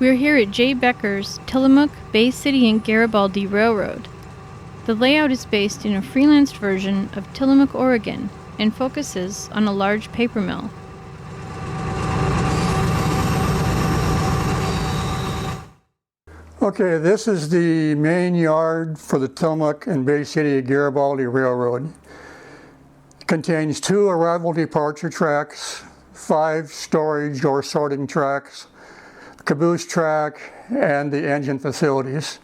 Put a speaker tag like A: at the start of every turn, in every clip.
A: We're here at J. Becker's Tillamook, Bay City and Garibaldi Railroad. The layout is based in a freelanced version of Tillamook, Oregon, and focuses on a large paper mill.
B: Okay, this is the main yard for the Tillamook and Bay City Garibaldi Railroad. It contains 2 arrival departure tracks, 5 storage or sorting tracks, a caboose track, and the engine facilities.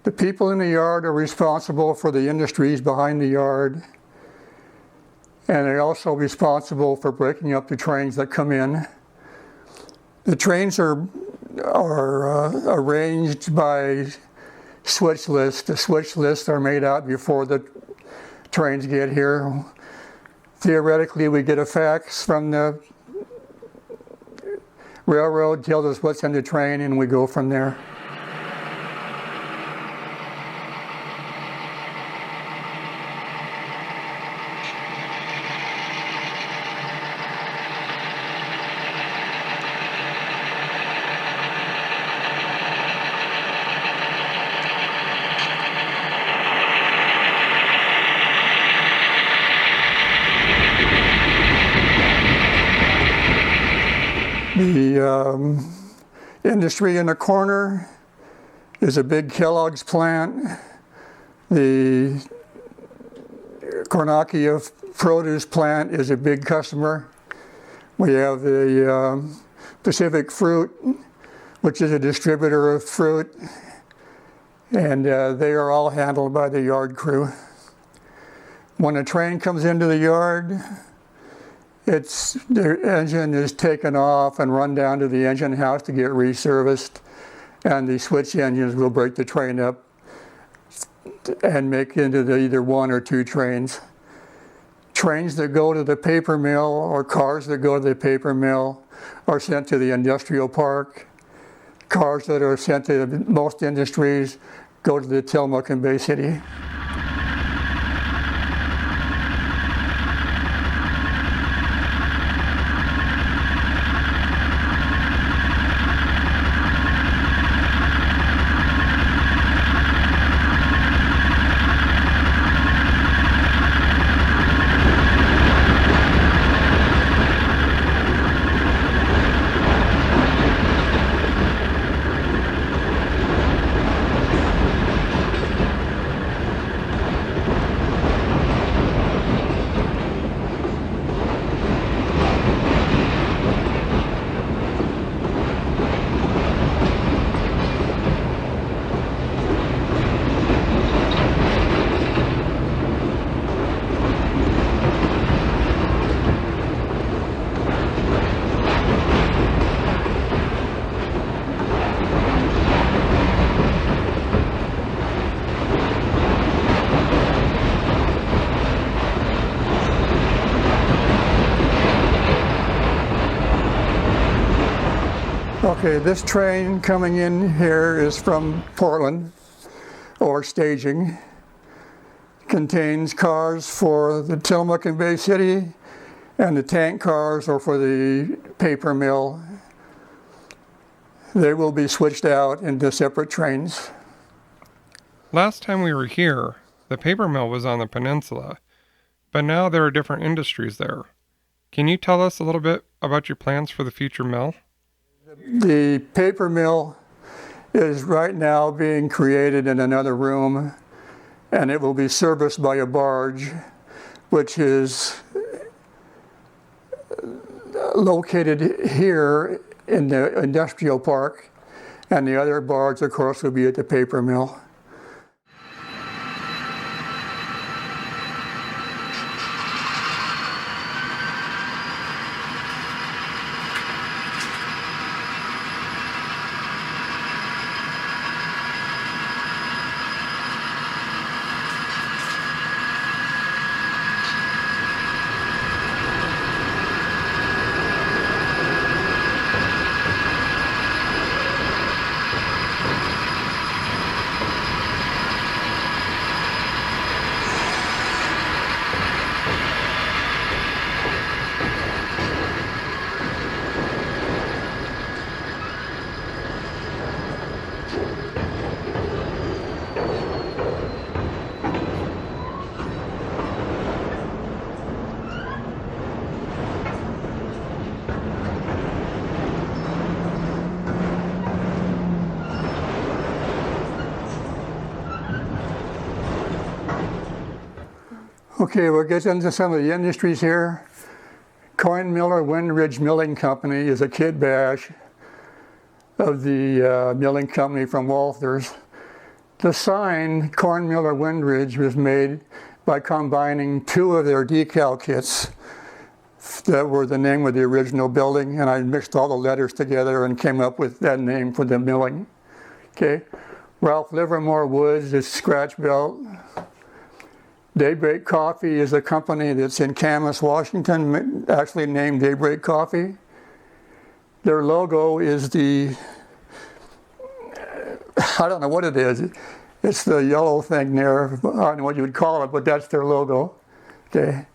B: The people in the yard are responsible for the industries behind the yard, and they're also responsible for breaking up the trains that come in. The trains are arranged by switch lists. The switch lists are made out before the trains get here. Theoretically, we get a fax from the railroad, tells us what's in the train, and we go from there. The industry in the corner is a big Kellogg's plant. The Cornacchia produce plant is a big customer. We have the Pacific Fruit, which is a distributor of fruit, and they are all handled by the yard crew. When a train comes into the yard, the engine is taken off and run down to the engine house to get reserviced, and the switch engines will break the train up and make into either 1 or 2 trains. Trains that go to the paper mill or cars that go to the paper mill are sent to the industrial park. Cars that are sent to most industries go to the Tillamook and Bay City. Okay, this train coming in here is from Portland, or staging. Contains cars for the Tillamook and Bay City, and the tank cars are for the paper mill. They will be switched out into separate trains.
C: Last time we were here, the paper mill was on the peninsula, but now there are different industries there. Can you tell us a little bit about your plans for the future mill?
B: The paper mill is right now being created in another room, and it will be serviced by a barge, which is located here in the industrial park, and the other barge, of course, will be at the paper mill. Okay, we'll get into some of the industries here. Coin Miller Windridge Milling Company is a kit bash of the milling company from Walthers. The sign, Corn Miller Windridge, was made by combining two of their decal kits that were the name of the original building, and I mixed all the letters together and came up with that name for the milling. Okay, Ralph Livermore Woods is scratch belt. Daybreak Coffee is a company that's in Camas, Washington, actually named Daybreak Coffee. Their logo is the, I don't know what it is. It's the yellow thing there. I don't know what you would call it, but that's their logo. Okay.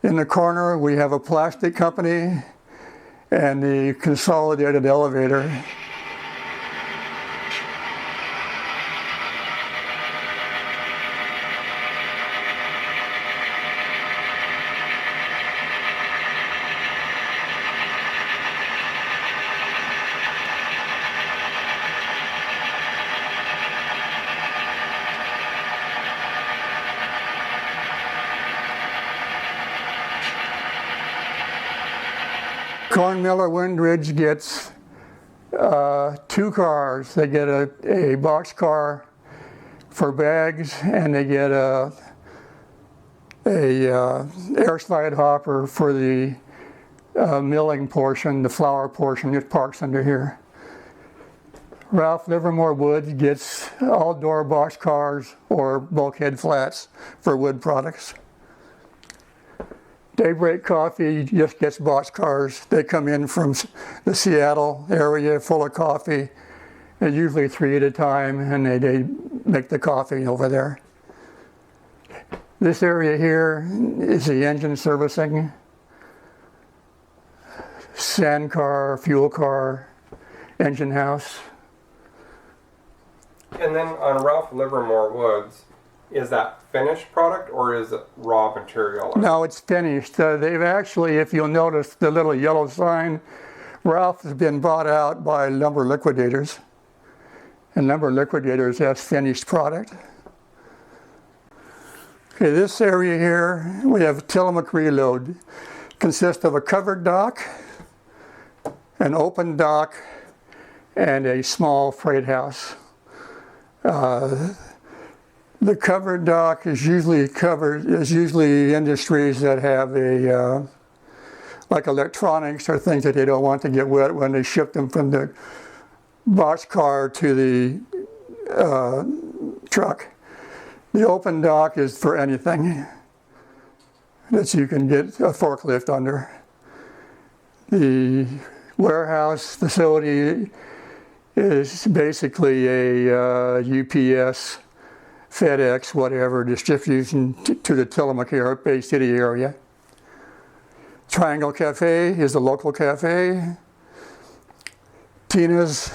B: In the corner, we have a plastic company and the Consolidated Elevator. Corn Miller Windridge gets two cars. They get a box car for bags, and they get a air slide hopper for the milling portion, the flour portion. It parks under here. Ralph Livermore Woods gets all-door box cars or bulkhead flats for wood products. Daybreak Coffee just gets box cars. They come in from the Seattle area full of coffee, and usually 3 at a time, and they make the coffee over there. This area here is the engine servicing, sand car, fuel car, engine house.
C: And then on Ralph Livermore Woods, is that finished product or is it raw material?
B: No, it's finished. They've actually, if you'll notice the little yellow sign, Ralph has been bought out by Lumber Liquidators. And Lumber Liquidators has finished product. Okay, this area here, we have Tillamook Reload. Consists of a covered dock, an open dock, and a small freight house. The covered dock is usually industries that have a like electronics or things that they don't want to get wet when they ship them from the boxcar to the truck. The open dock is for anything that you can get a forklift under. The warehouse facility is basically a UPS, FedEx, whatever, distribution to the Tillamook Bay City area. Triangle Cafe is the local cafe. Tina's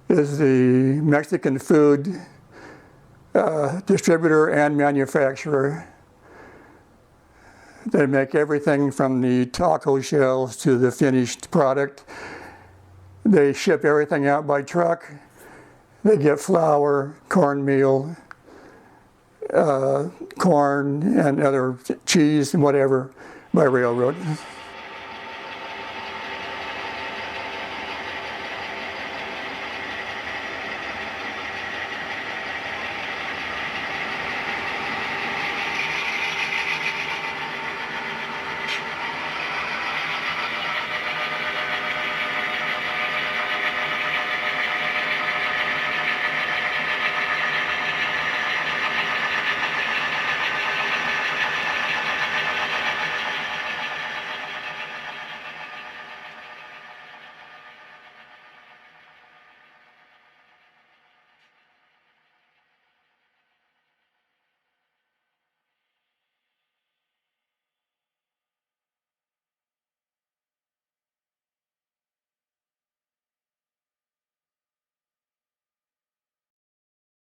B: is the Mexican food distributor and manufacturer. They make everything from the taco shells to the finished product. They ship everything out by truck. They get flour, cornmeal, corn, and other cheese and whatever by railroad.